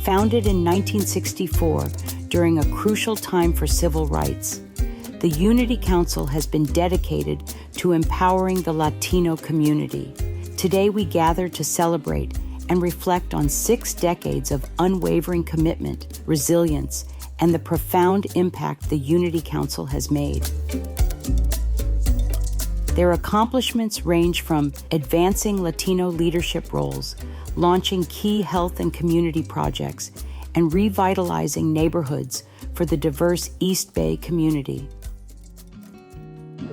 Founded in 1964 during a crucial time for civil rights, the Unity Council has been dedicated to empowering the Latino community. Today we gather to celebrate and reflect on 6 decades of unwavering commitment, resilience, and the profound impact the Unity Council has made. Their accomplishments range from advancing Latino leadership roles, launching key health and community projects, and revitalizing neighborhoods for the diverse East Bay community.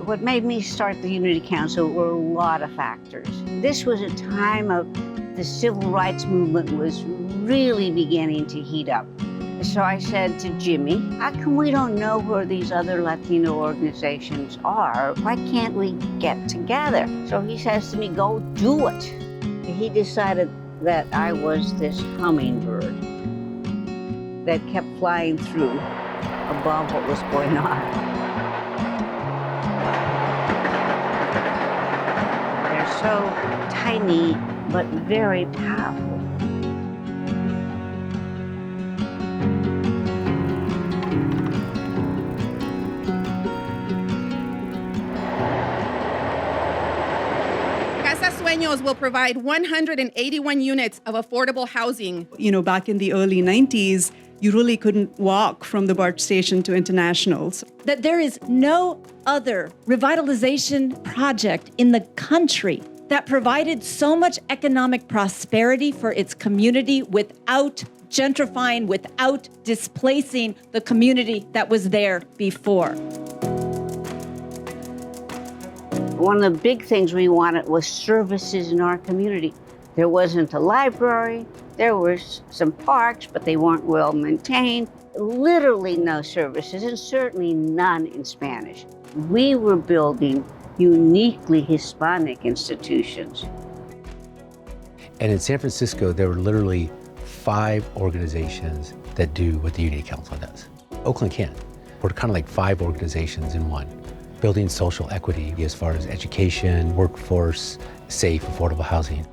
What made me start the Unity Council were a lot of factors. This was a time of the civil rights movement was really beginning to heat up. So I said to Jimmy, how come we don't know where these other Latino organizations are? Why can't we get together? So he says to me, go do it. He decided that I was this hummingbird that kept flying through above what was going on. They're so tiny, but very powerful. Sueños will provide 181 units of affordable housing. You know, back in the early 90s, you really couldn't walk from the BART station to Internationals. That there is no other revitalization project in the country that provided so much economic prosperity for its community without gentrifying, without displacing the community that was there before. One of the big things we wanted was services in our community. There wasn't a library, there were some parks, but they weren't well maintained. Literally no services, and certainly none in Spanish. We were building uniquely Hispanic institutions. And in San Francisco, there were literally 5 organizations that do what the Unity Council does. Oakland can't. We're kind of like 5 organizations in one. Building social equity as far as education, workforce, safe, affordable housing.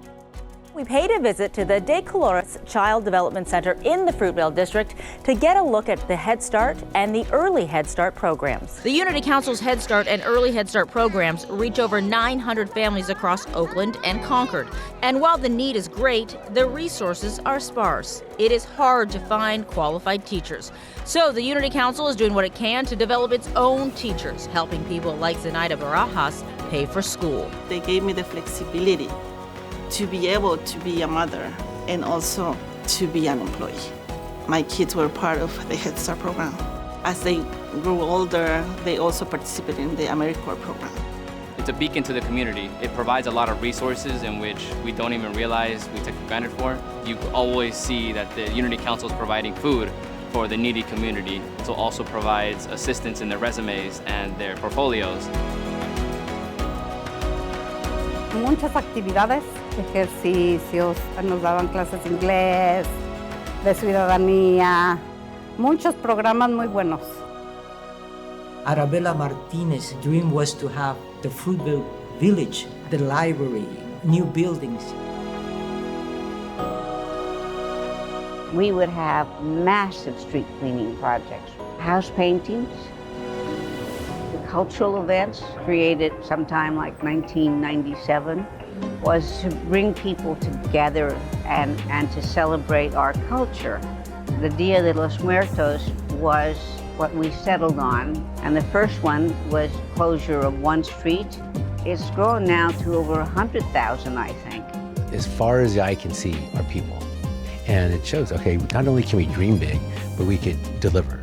We paid a visit to the De Colores Child Development Center in the Fruitvale District to get a look at the Head Start and the Early Head Start programs. The Unity Council's Head Start and Early Head Start programs reach over 900 families across Oakland and Concord. And while the need is great, the resources are sparse. It is hard to find qualified teachers. So the Unity Council is doing what it can to develop its own teachers, helping people like Zenaida Barajas pay for school. They gave me the flexibility to be able to be a mother and also to be an employee. My kids were part of the Head Start program. As they grew older, they also participated in the AmeriCorps program. It's a beacon to the community. It provides a lot of resources in which we don't even realize we take for granted for. You always see that the Unity Council is providing food for the needy community. It also provides assistance in their resumes and their portfolios. Muchas actividades, ejercicios, nos daban clases de inglés, de ciudadanía, muchos programas muy buenos. Arabella Martinez's dream was to have the Fruitvale Village, the library, new buildings. We would have massive street cleaning projects, house paintings, the cultural events created sometime like 1997 was to bring people together and to celebrate our culture. The Dia de los Muertos was what we settled on, and the first one was closure of one street. It's grown now to over 100,000, I think. As far as the eye can see are people. And it shows, okay, not only can we dream big, but we could deliver.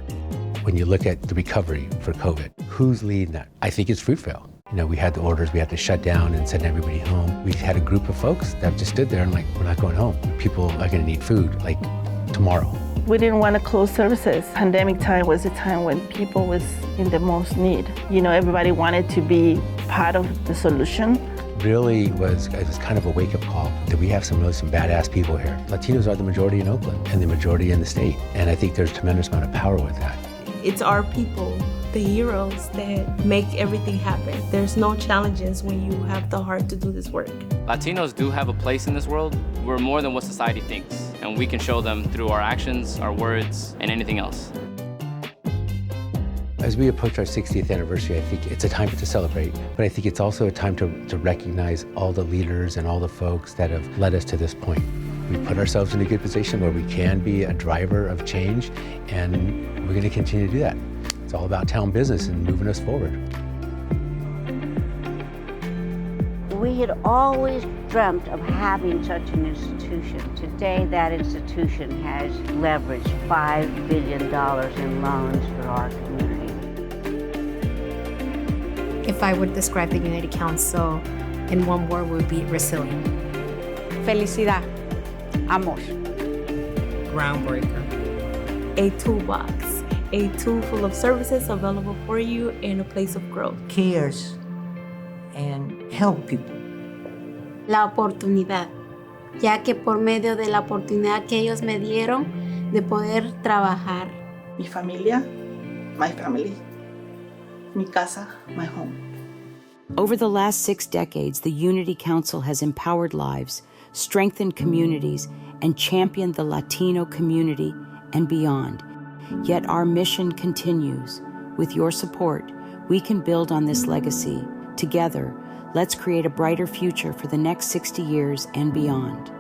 When you look at the recovery for COVID, who's leading that? I think it's Fruitvale. You know, we had the orders, we had to shut down and send everybody home. We had a group of folks that just stood there and like, we're not going home. People are gonna need food like tomorrow. We didn't want to close services. Pandemic time was the time when people was in the most need. You know, everybody wanted to be part of the solution. Really it was kind of a wake-up call that we have some badass people here. Latinos are the majority in Oakland and the majority in the state. And I think there's a tremendous amount of power with that. It's our people the heroes that make everything happen. There's no challenges when you have the heart to do this work. Latinos do have a place in this world. We're more than what society thinks, and we can show them through our actions, our words, and anything else. As we approach our 60th anniversary, I think it's a time to celebrate, but I think it's also a time to recognize all the leaders and all the folks that have led us to this point. We put ourselves in a good position where we can be a driver of change, and we're going to continue to do that. It's all about town business and moving us forward. We had always dreamt of having such an institution. Today, that institution has leveraged $5 billion in loans for our community. If I would describe the Unity Council in one word, it would be resilient. Felicidad. Amor. Groundbreaker. A toolbox, a tool full of services available for you in a place of growth. Cares and help people. La oportunidad, ya que por medio de la oportunidad que ellos me dieron de poder trabajar. Mi familia, my family. Mi casa, my home. Over the last 6 decades, the Unity Council has empowered lives, strengthened communities, and championed the Latino community and beyond. Yet our mission continues. With your support, we can build on this legacy. Together, let's create a brighter future for the next 60 years and beyond.